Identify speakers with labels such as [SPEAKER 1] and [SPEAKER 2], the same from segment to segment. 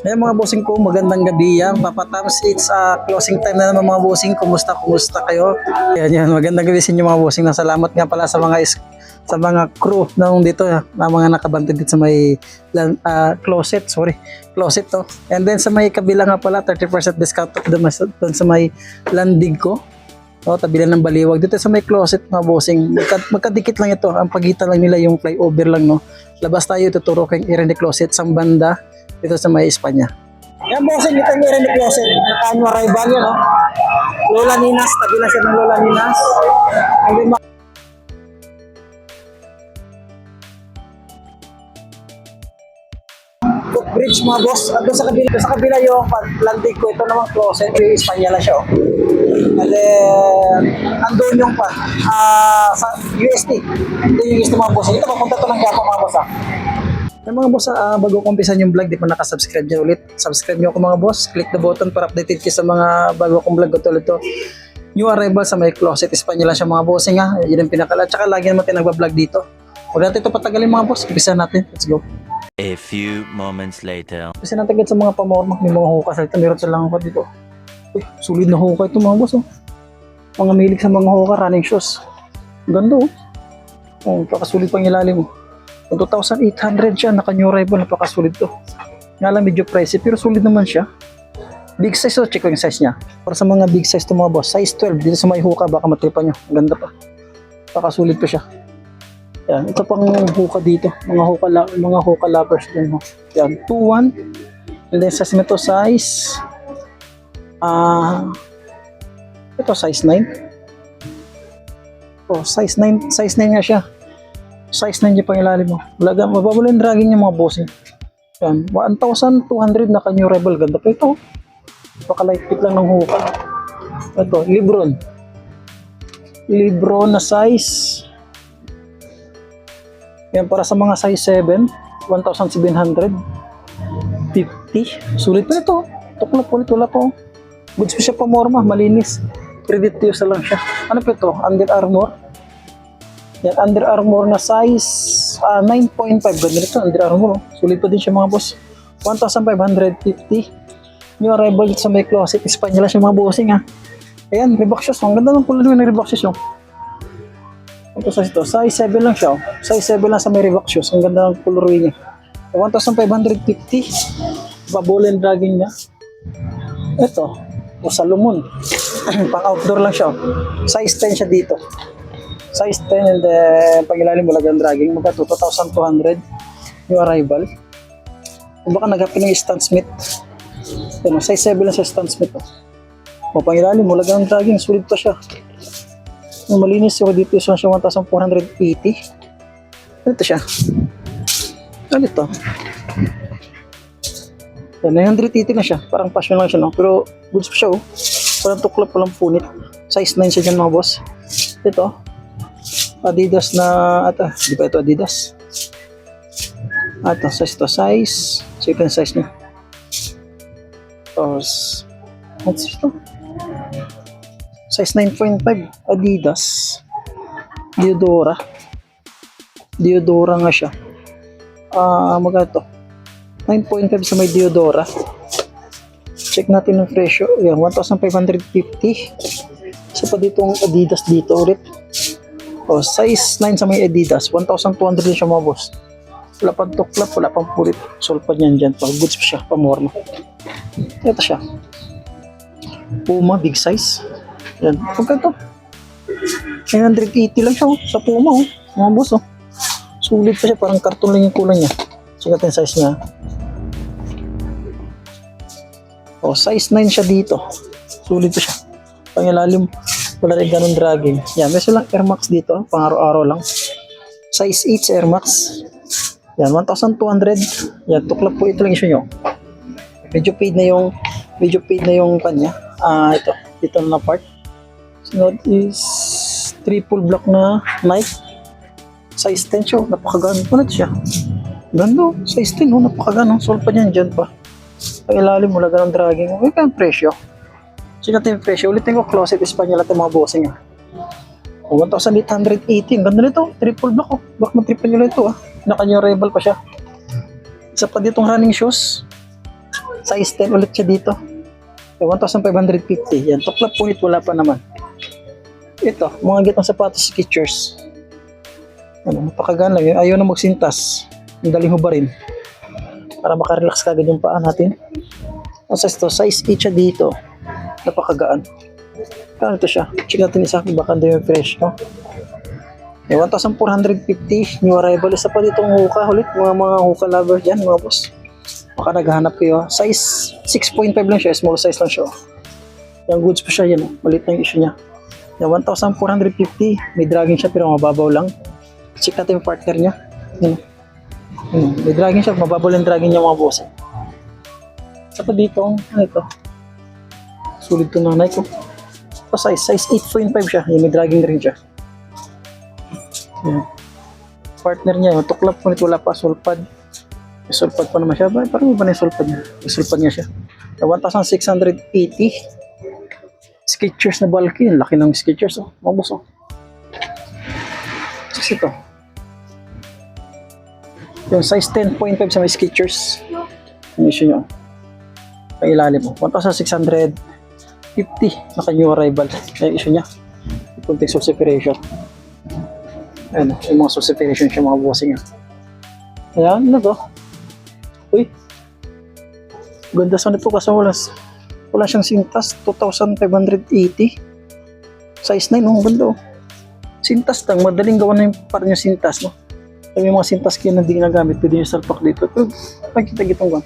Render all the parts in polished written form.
[SPEAKER 1] Ayan mga bossing ko, magandang gabi yan. Papa Tams, it's closing time na naman mga bossing. Kumusta kayo? Ayan yan, magandang gabi sa inyo mga bossing. Salamat nga pala sa mga crew na dito na mga nakabantay dito sa may closet to. And then sa may kabila nga pala 30% discount doon sa may landig ko. Tabi lang ng baliwag dito sa may closet mga bossing. Magkadikit lang ito, ang pagitan lang nila yung flyover lang no. Labas tayo, tuturo kayong area ni closet sa banda dito sa may Espanya. Yan bossing, ito yung area ni closet. Nakaano arrival yun, no? Lola Ninas, tabi lang siya ng Lola Ninas. And then, footbridge mga boss. At sa kabila yung landig ko, ito namang closet, yung Espanya lang siya. And then, andun yung sa UST. Ito yung UST mga boss. Ito, papunta ito ng Gapo mga boss. Yung mga boss, bago ko umpisan yung vlog, di pa nakasubscribe dyan ulit. Subscribe nyo ako mga boss. Click the button para updated kayo sa mga bago kong vlog tulad ito. New arrival sa may closet, Espanya lang siya mga bossing ha. Yun ang pinakala. Tsaka lagi naman tayo nagbablog dito. Huwag natin ito patagalin mga boss. Umpisan natin. Let's go.
[SPEAKER 2] A few moments later.
[SPEAKER 1] Umpisan natin agad sa mga pamorma. May mga hukas. Meron silang ako dito. Uy, sulit na hukas ito mga boss. Mga milig sa mga hukas, running shoes. Ganda napakasulit pang ilalim mo. 2,800 siya, naka-new arrival, napakasulit to. Nga lang medyo pricey, pero sulit naman siya. Big size check ko yung size niya. Para sa mga big size to mga boss, size 12, dito sa may hoka, baka matripan nyo. Ganda pa. Napakasulit pa siya. Yan, ito pang hoka dito. Mga hoka lovers din. Yan, 2,1. And then size nito size, ito size 9. Size 9 nga siya. Size 9 yung pang ilalim mo. Mababalo yung dragging niya mga bossing. Yan. 1,200 naka-new rebel. Ganda pa ito. Baka light fit lang ng huka. Ito, Lebron. Lebron na size. Yan, para sa mga size 7. 1,750. Sulit pa ito. Tuklap ulit. Wala po. Goods pa siya pamorma. Malinis. Credit to use lang siya. Ano pa ito? Under Armour. Yan, Under Armour na size 9.5. Ganda nito, Under Armour. Sulit pa din siya mga boss. 1,550. New arrival sa may closet. Espanya lang siya mga bossing ha. Ayan, Reebok shoes. Ang ganda ng kulay ng Reebok shoes. Ito size ito. Size 7 lang siya. Size 7 lang sa may Reebok shoes. Ang ganda ng colorway niya. 1,550. Babole and dragging niya. Ito. Salomon. Pang outdoor lang siya. Size 10 siya dito. Size 10 and then pag-ilalim wala dragging, magka 2,200 yung arrival. Kung baka nagapin ng Stan Smith. Ano, size 7 lang sa Stan Smith. Pag-ilalim wala dragging, sulit pa siya. Yung malinis yung dito siya 1,480. Ito siya. Ano ito? 980 na siya. Parang passion lang siya, no? Pero goods pa siya, Walang tuklap, walang punit. Size 9 siya dyan mga boss. Ito. Adidas na, di ba ito Adidas? Size to size. Check yung size niya. What's ito? Size 9.5 Adidas. Diodora nga siya. Magkano to? 9.5 sa may Diodora. Check natin yung presyo. Yan, 1,550. Isa pa ditong Adidas dito ulit. Size 9 sa may Adidas. 1,200 din siya mga boss. Wala pang tuklap, wala pang pulit. Sulpad yan dyan. Goods pa siya, pamorma. Ito siya. Puma, big size. Yan. Pagka 980 lang siya sa Puma mga boss Sulit pa siya, parang karton lang yung kulay niya. Check natin yung size niya. Size 9 siya dito. Sulit pa siya. Pangilalim, wala rin ganun dragging. Yan, may silang Air Max dito, pang araw-araw lang. Size 8 Air Max. Yan, 1,200. Yan, tuklap po ito lang issue nyo. Medyo paid na yung kanya. Ito na part. Sunod is triple block na Nike. Size 10 siya, napakagano pa siya. Ganda, size 10, napakagano. Solve pa niyan dyan pa. Ang ilalim mo, laga ng dragging. Okay ka yung presyo. Check natin yung presyo. Ulitin ko, closet Espanya lang ito mga bossing 1,880. Ganda nito. Triple block Baka matriple nyo lang ito Naka-new arrival pa siya. Isa pa ditong running shoes. Size 10 ulit siya dito. 1,550. Yan, tuklap punit, wala pa naman. Ito, mga gitang sapatos, Skechers. Ano, napakagaan lang yun. Ayaw na magsintas. Yung daling mo ba rin? Para makarelax kagad yung paa natin. Ang size to, size 8 siya dito. Napakagaan. Kano ito siya? Check natin isa, baka hindi yung fresh, no? 1,450. New arrival. Isa pa ditong hoka ulit. Mga hoka lovers dyan, mga boss. Baka naghahanap kayo. Size 6.5 lang siya. Small size lang siya. Yung goods pa siya yan. Malit na yung issue niya. Yung 1,450. May dragging siya pero mababaw lang. Check natin yung partner niya. Yan. May dragging siya. Mababaw lang dragging niya mga boss. Saka dito, ano ito? Sulit ito nanay ko. Ito size 8.5 siya. Yan, may dragging rin siya. Yan. Partner niya. Yung tuklap ngunit wala pa. Sulpad. May sulpad pa naman siya. Parang iba na yung sulpad niya. May sulpad niya siya. 1,680. Skechers na bulky. Ang laki ng Skechers. Oh. Mabos oh. Kasi ito. Yung size 10.5 sa may Skechers. Yung issue nyo. Ang ilalim mo. 1,650. Naka new arrival. Yung issue niya. Kunting source separation. Ayan. Yung mga source separation siya mga bossing niya. Ayan. Ano to? Uy. Ganda sa nito kasi wala siyang sintas. 2,580. Size 9. Oh, ganda oh. Sintas lang. Madaling gawa na yung parang yung sintas. No? May mga sintas kayo na hindi ginagamit. Pwede nyo salpak dito. Pero makikita-gitong ba?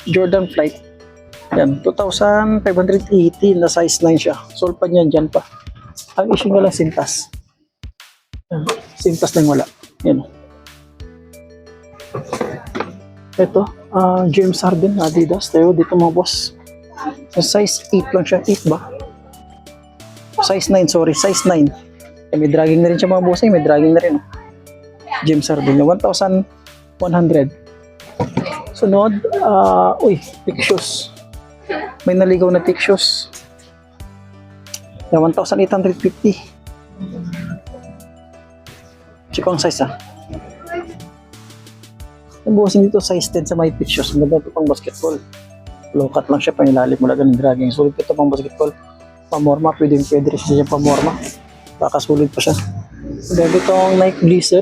[SPEAKER 1] Jordan Flight. Yan. 2,580 na size 9 siya. Solpad niyan dyan pa. Ang issue nga lang sintas. Yan. Sintas lang wala. Yan. Ito. James Harden. Adidas. Tayo dito mga boss. Size 8 lang siya. 8 ba? Size 9. Sorry. Size 9. May dragging na rin siya mga boss. May dragging na rin. James Harden. 1,100. Sunod. Uy. Thick shoes. May naligaw na thick shoes. 1,850. Check ang size Yung bossing dito size 10 sa may thick shoes. Maganda ito pang basketball. Low cut lang siya. Pangilalim mo lang ganun dragging. Sulit ito pang basketball. Pamorma. Pwede rin siya pamorma. Pakasulit pa siya. Then itong Nike Blazer.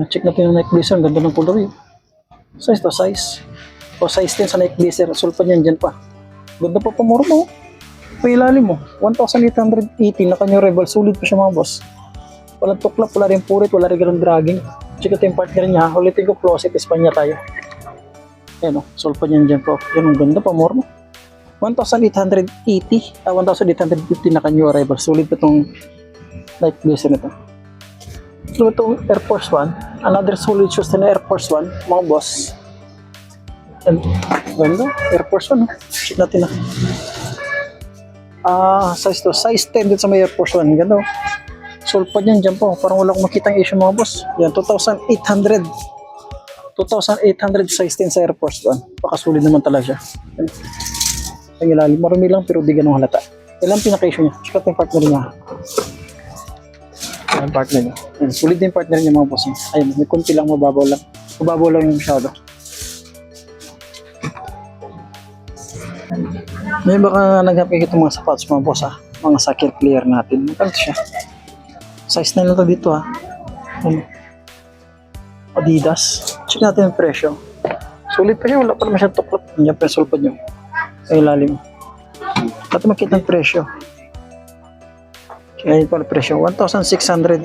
[SPEAKER 1] Check natin yung Nike Blazer. Ang ganda ng color yun. Size to size. O size 10 sa Nike Blazer. Sulpan yan dyan pa. Ganda pa pamorma. Pangilalim mo. 1,880 na kanyang rebel. Sulit pa siya mga boss. Walang tuklap. Wala rin purit. Wala rin ganun dragging. Check ito yung partner niya. Ulitin ko closet. Espanya tayo. Ayan o. Sulpan yan dyan po. Yan ang ganda pamorma. 1,880. 1,850 na kanyang rebel. Sulit pa itong Nike Blazer nito. So itong Air Force 1, another solid shoes na Air Force 1, mga boss. And, ganda, Air Force 1, check natin size to, size 10 din sa may Air Force 1, ganda. Sulpad yan dyan po, parang wala akong makitang issue mga boss. Yan, 2,800 size 10 sa Air Force 1, pakasulit naman talaga siya. Ang ilalim, marumi lang pero di ganun halata. Ilang pinaka-issue niya, check natin yung partner niya. Ang partner niya. Sulit din partner niya mga boss. Ayun, may kunti lang mababaw lang. Mababaw lang yung masyado. May baka naghapi itong mga sapatos mga boss mga soccer player natin. Magkano siya? Size 9 lang ito dito Adidas. Check natin yung presyo. Sulit pa siya. Wala pa naman siya tuklap. Yan pa yung sulpad nyo. Ay ilalim. Natin makita yung presyo. Kaya yun pala presyo, 1,650.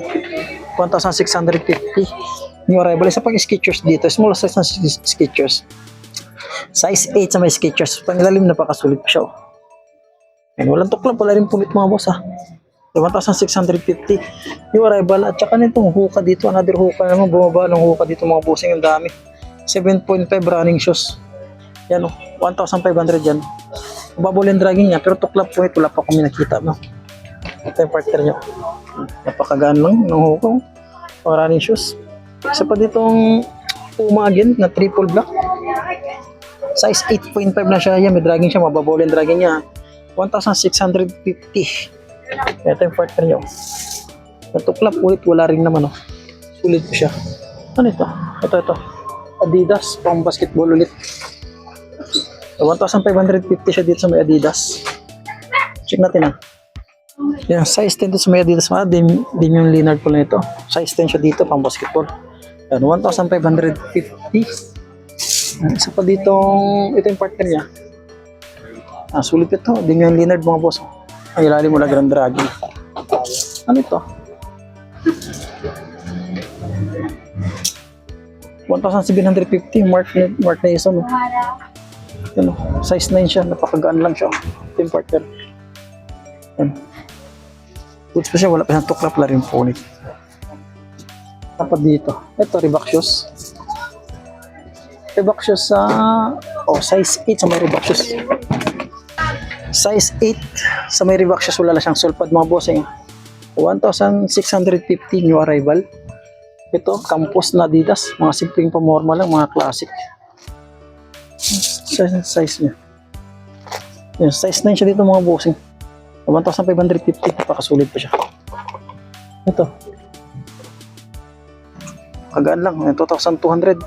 [SPEAKER 1] New arrival. Isa pang Skechers dito. Small size ng Skechers. Size 8 sa may Skechers. Pangilalim na pakasulit pa siya. Ayan, walang tuklap. Wala rin punit mga boss 1,650. New arrival. At saka nitong hoka dito. Another hoka naman. Bumaba ng hoka dito mga bossing. Ang dami. 7.5 running shoes. Yan 1,500 yan. Babulin dragging niya. Pero tuklap punit. Wala pa kami nakita. Ito yung partner nyo. Napakagaan lang ng hukong. Pang running shoes. Isa pa ditong Puma again na triple black. Size 8.5 na siya. Yan, may dragging siya. Mababawal yung dragging niya. 1,650. Ito yung partner nyo. Natuklap ulit. Wala rin naman. Sulit po siya. Ano ito? Ito. Adidas. Pang basketball ulit. 1,550 siya dito sa may Adidas. Check natin ah. Yan, size 10 dito sa may Adidas mga. Damian Lillard po na ito. Size 10 siya dito pang basketball. Yan, 1,550. Isa pa ditong, ito yung partner niya. Sulit ito. Damian Lillard mga boss. Ang ilalim mo na Grand Dragon. Ano ito? 1,750 Mark Nason. Ano, size 9 siya, napakagaan lang siya. Ito yung partner. Yan. Goods pa siya, wala pa siyang tuklap, wala rin punit. Tapos dito, ito Reebok shoes. Reebok shoes sa size 8 sa may Reebok shoes. Size 8 sa may Reebok shoes, wala lang siyang sulpad mga bossing. 1,650 new arrival. Ito, campus na Adidas, mga simpleng pamorma lang, mga classic. Size niya. Yan, size 9 siya dito mga bossing. 1,550, napakasulit pa siya. Ito. Kagaan lang, 2,200.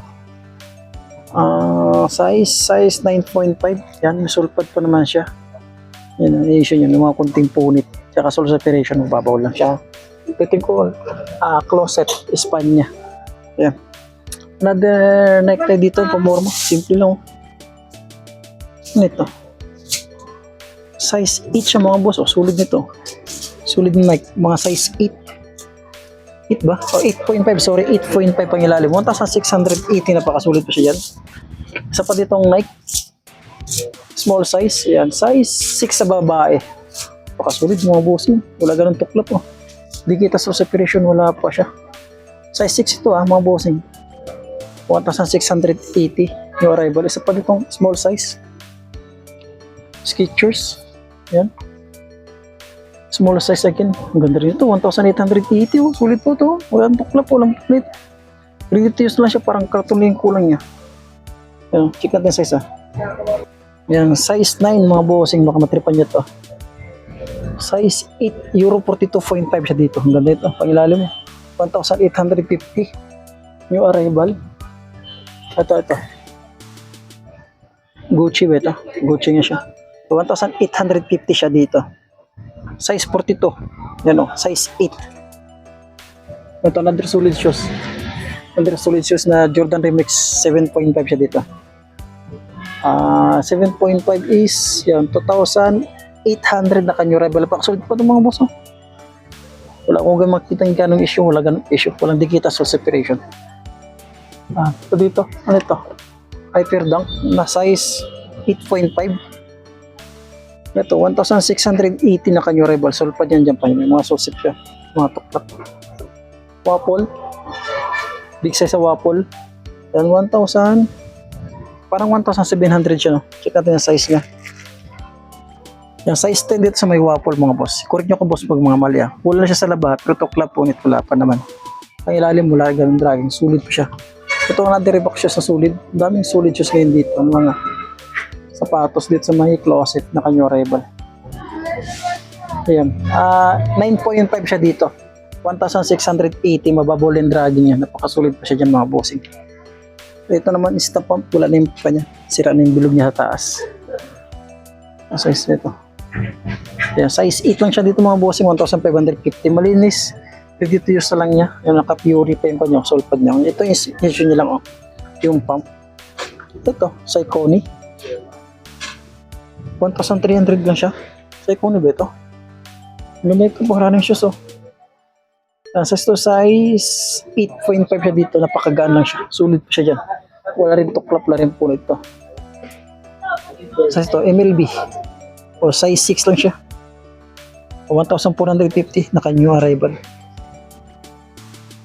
[SPEAKER 1] Size 9.5. Yan, may sulpad pa naman siya. Yan ang issue niya, mga kunting punit. Tsaka sole separation, mababaw lang siya. Piting ko, closet, Espanya. Yan. Another necktie dito, pamorma. Simple lang. Ito. Size 8 siya mga boss. Sulit nito. Sulit na Nike. Mga size 8. 8 ba? 8.5. Sorry, 8.5 pang ilalim. 1,680. Napakasulit pa siya dyan. Isa pa ditong Nike. Small size. Yan. Size 6 sa babae. Napakasulit mga bossing. Wala ganun tuklap. Di kita sa separation. Wala pa siya. Size 6 ito mga bossing. 1,680. Yung arrival. Isa pa ditong small size. Skechers. Yan. Small size again. Ang ganda rin ito. 1,880. Sulit po ito. Walang tuklap. Walang plate. Reduce lang siya. Parang karton lang yung kulang niya. Yan. Check natin size Yan. Size 9 mga bossing. Baka matripan niya ito. Size 8. Euro 42.5 siya dito. Ang ganda ito. Pangilalim mo. 1,850. New arrival. Ito. Gucci ba ito? Gucci nga siya. 1,850 siya dito. Size 42. Yan size 8. Ito, another solid shoes. Another solid shoes na Jordan Remix 7.5 siya dito. 7.5 is, yan, 2,800 na kanyo rebel pack. Solid pa itong mga boss. Wala akong makita yung ganong issue. Wala ganong issue. Walang dikita sa separation. Ito dito. Ano ito? Hyper Dunk na size 8.5. Ito, 1,680 na kanyo rival. Sulpad yan dyan pa yun. Mga susip siya. Mga tuklap. Waffle. Big size sa waffle. Yan, 1,000. Parang 1,700 siya, no? Check natin yung size niya. Yan, size 10 dito sa may waffle, mga boss. Correct nyo ko, boss, pag mga mali, Wala na siya sa labat, pero tuklap, punit, wala pa naman. Ang ilalim mula, ganun dragging. Sulit pa siya. Ito nga Reebok siya sa sulit. Daming sulit shoes ngayon dito. Mga sapatos dito sa may closet na kanyo rival. Ayan. 9.5 siya dito. 1,680. Mababaw and dragging yan. Napakasulit pa siya dyan mga bossing. Ito naman is the pump. Wala na yung pa niya. Sira na yung bilog niya sa taas. Ang size nito. Ayan. Size 8 lang siya dito mga bossing. 1,550. Malinis. Ready to use na lang niya. Yung naka-pure pa yung kanya. Sulpad niya. Ito yung issue niya lang. Yung pump. Ito. Saucony. 1,300 lang siya. Saucony ba ito? Lumay ko pang running shoes size 8.5 siya dito. Napakagaan lang siya. Sulit pa siya dyan. Wala rin tuklap. Wala rin punit ito. Size ito. MLB. Size 6 lang siya. 1,450. Naka new arrival.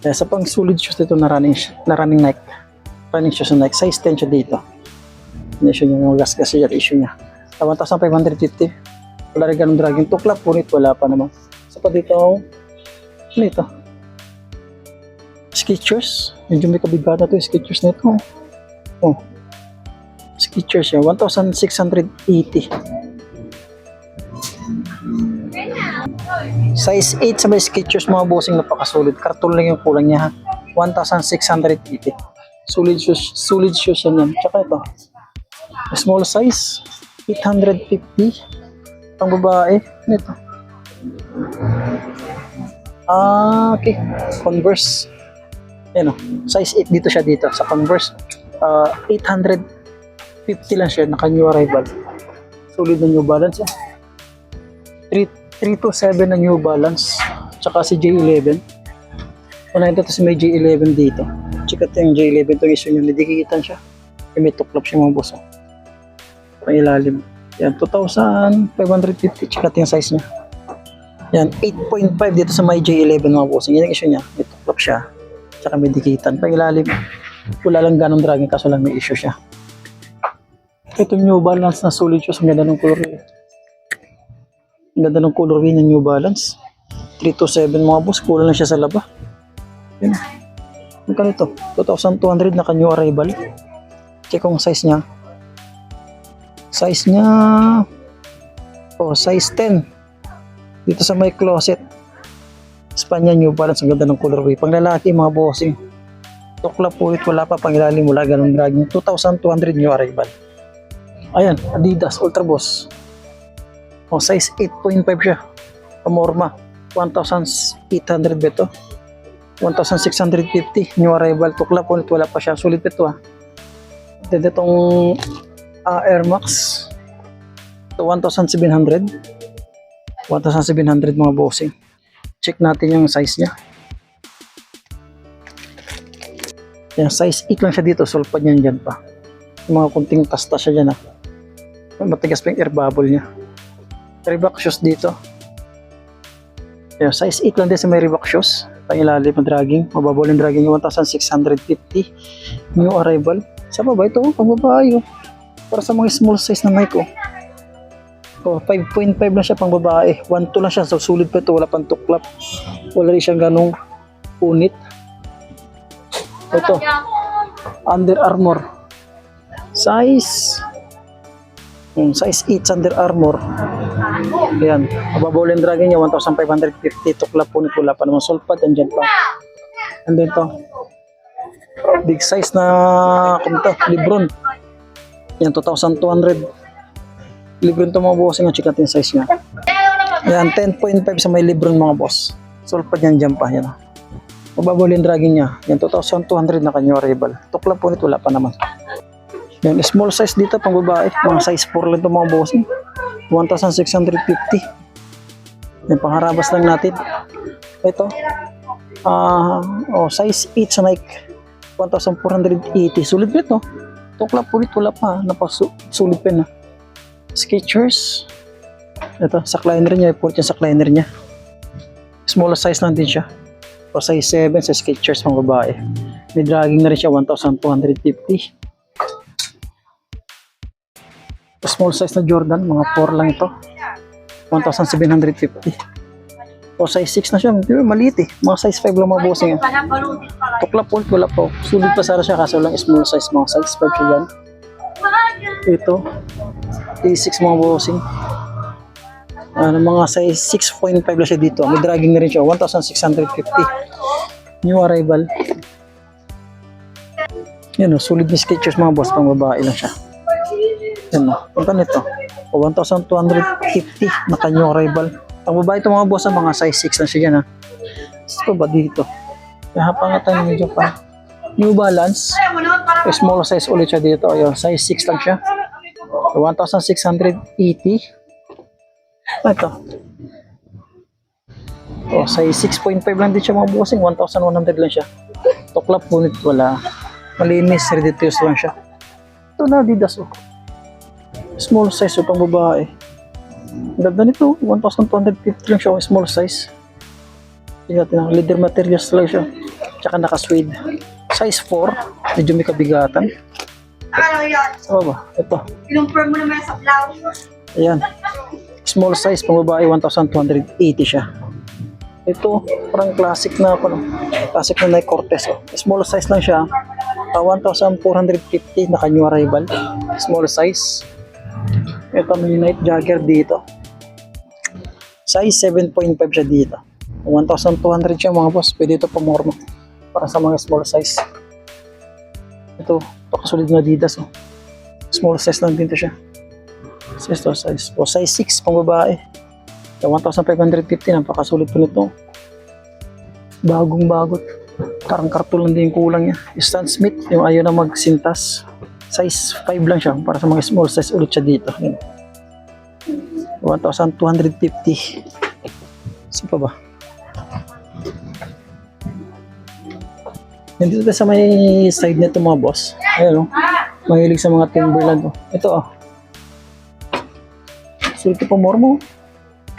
[SPEAKER 1] Sa pang solid shoes dito na running Nike. Running shoes na Nike. Size 10 siya dito. Yung issue niya. Yung gas siya. Issue niya. 1,550. Wala rin ganun dragging. Tuklap, punit, wala pa naman. Sa pa dito, ano ito? Skechers. Medyo may kabigata to yung Skechers na ito. Skechers yan. 1,680. Size 8 sa may Skechers mga bossing, napakasulit. Karton lang yung kulang niya 1,680. Solid shoes yan yan. Tsaka ito. Small size, 850. Pang babae. Ito. Okay. Converse. Yan o. Size 8 dito siya dito sa Converse. 850 lang siya. Naka new arrival. Solid na New Balance. 327 na New Balance. Tsaka si J11. Unahin ito si may J11 dito. Chikat yung J11. Ito issue nyo. Nadikikitan siya. May tuklap siya mga boss. Pangilalim. Yan, 2,550. Chikat yung size niya. Yan, 8.5 dito sa may J11 mga bossing. Yan ang issue niya. May tuklap siya. Tsaka may dikitan. Pangilalim. Wala lang ganong dragging kaso lang may issue siya. Ito New Balance na solid shoes. Ang ganda ng color. Ang ganda ng color ng New Balance. 327 mga boss. Kulang lang siya sa laba. Yan. Magkano ito? 2,200 naka new arrival. Check kung size niya. Size niya size 10. Dito sa may closet. Espanya New Balance. Ang ganda ng colorway. Pang lalaki mga bossing. Tuklap ulit. Wala pa pang ilalim. Wala ganun dragging. 2,200 new arrival. Ayan. Adidas Ultra Boss. Size 8.5 siya. Pamorma. 1,800 beto. 1,650 new arrival. Tuklap ulit. Wala pa siya. Sulit ito Then itong Air Max. Ito 1,700. 1,700 mga bossing. Check natin yung size niya. Yan, size 8 lang siya dito. Sulpad niyan dyan pa. Yung mga kunting tasta siya dyan Matigas pa yung air bubble niya. Reebok shoes dito. Yan, size 8 lang din sa may Reebok shoes. Pangilalim ng dragging. Mababol yung dragging 1,650. New arrival. Sa baba ito, pang babae para sa mga small size na Nike 5.5 lang siya pang babae. 1.2 lang siya. So sulit pa ito. Wala pang tuklap. Wala rin siyang ganong punit. Ito. Under Armour. Size 8 Under Armour. Ayan. Mababawal yung dragging niya. 1,550. Tuklap punit. Wala pa naman sulpad. Andyan pa. And then to. Big size na Lebron. Yan, 2,200. Lebron to mga boss. Nga, check natin size niya. Yan, 10.5 sa may Lebron mga boss. Sulpad yan dyan pa. Yan. Mababawal yung dragging niya. Yan, 2,200 na kanyo arrival. Tuklap punit. Wala pa naman. Yan, small size dito pang babae. Mga size 4 lang ito mga boss. 1,650. Yan, pangharabas lang natin. Ito. Size 8 sa Nike. 1,480. Sulit pa ito. Tuklap ulit, wala pa. Napasulit pa na. Skechers. Ito, sakliner niya. Report yung sakliner niya. Small size lang din siya. O size 7 sa Skechers mga babae. May dragging na rin siya. 1,250. Small size na Jordan. Mga 4 lang ito. 1,750. O size 6 na siya. Maliit Mga size 5 lang mga bossing Tuklap ulit, wala po. Sulit pa sana siya kaso lang small size. Mga size 5 siya yan. Ito. A6 mga bossing. Mga size 6.5 lang siya dito. May dragging na rin siya. 1,650. New arrival. Yan sulit ni Skechers mga boss. Pang babae lang siya. Yan punta nito. 1,250 naka new arrival. Ang babae ito mga boss, mga size 6 lang siya dyan Ito ba dito? Napangatan ng medyo pa. New Balance. Small size ulit siya dito. Ayun, size 6 lang siya. 1,680. Ito. Size 6.5 lang din siya mga bossing. 1,100 lang siya. Tuklap punit wala. Malinis, ready to use lang siya. Ito na Adidas Small size pang babae. Ganda nito, 1,250 lang siya, small size. Tingnan natin, leather materials lang siya. Tsaka naka-suede. Size 4, medyo may kabigatan. Ito.
[SPEAKER 3] Ilumper mo naman sa blouse.
[SPEAKER 1] Ayan. Small size, pang babae, 1,280 siya. Ito, parang classic na Nike Cortez. Small size lang siya. 1,450, naka new arrival. Small size. Ito may Night Jagger dito. Size 7.5 siya dito. 1,200 siya mga boss. Pwede ito pamorma para sa mga small size. Ito kasulid na Adidas Small size lang din to siya. Size to size. O size 6 pang babae. So, 1,550. Napakasulit po nito. Bagong bagot. Parang karton lang din yung kulang niya. Stan Smith, yung ayaw na magsintas. Size 5 lang siya. Para sa mga small size ulit siya dito. Yan. 1,250. Saan pa ba? Nandito tayo sa may side nito mga boss. Ayan o. Mahilig sa mga Timberland o. Ito o. Sulit pa more mo.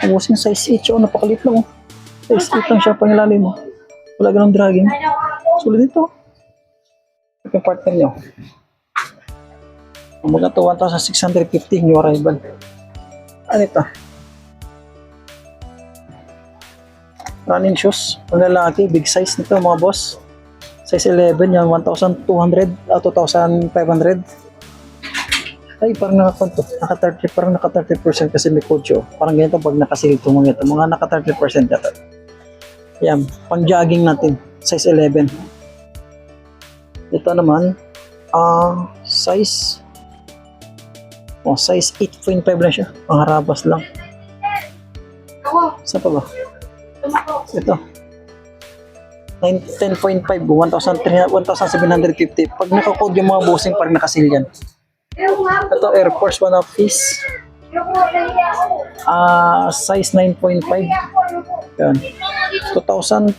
[SPEAKER 1] Ang size 8 o. Napakalit lang o. Size 8 lang siya pangilalim mo. Wala ganong dragging. Sulit ito. Ito yung partner nyo. Ang mga ito 1,650 new arrival. Ano ito? Running shoes. Ang lalaki. Big size nito mga boss. Size 11 yan, 1,200 at 2,500. Ay, parang naka-30, parang naka-30% kasi may code siya. Parang ganito pag nakasil itong mga ito. Mga naka-30% yata. Yan, pang-jogging natin. Size 11. Ito naman, size 8.5 lang siya. Pangharabas lang. Saan pa ba? Ito. 10.5, 1,750. Pag naka-code yung mga bossing, parang nakasil yan. Ito, Air Force One of Piece. Size 9.5. Yan. 2,200.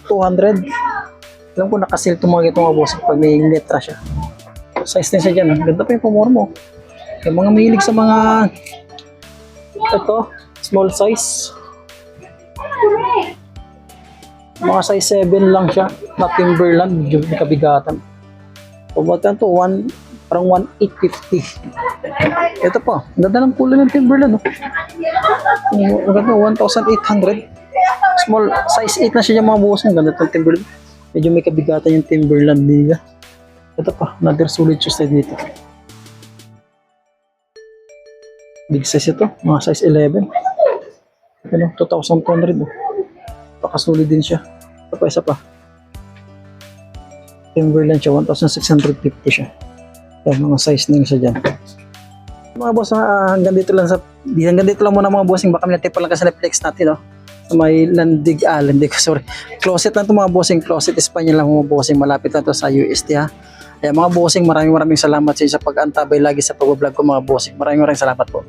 [SPEAKER 1] Alam ko nakasil itong mga bossing pag may letra siya. Size din siya dyan. Ganda pa yung pumor mo. Yung mga mahilig sa mga ito, small size. Mga size 7 lang siya, na Timberland, medyo may kabigatan. Pumatan to, parang 1,850. Ito pa, ang ganda ng kulay ng Timberland. Ang ganda, 1,800. Small, size 8 na siya yung mga buhos. Ang ganda ng Timberland. Medyo may kabigatan yung Timberland nila. Ito pa, another solid shoes tayo dito. Big size ito, mga size 11. Ano, 2,200. Pakasulit din siya. Isa pa. Timberland siya, 1,650 siya. Kaya mga size na yun siya dyan. Mga boss, hanggang dito lang muna mga bossing. Baka minatip pa lang kasi na-flex natin, no? May closet lang ito mga bossing. Closet Espanya lang mga bossing. Malapit lang ito sa UST, ha? Kaya mga bossing, maraming salamat sa inyo sa pag-antabay lagi sa pag-vlog ko mga bossing. Maraming salamat po.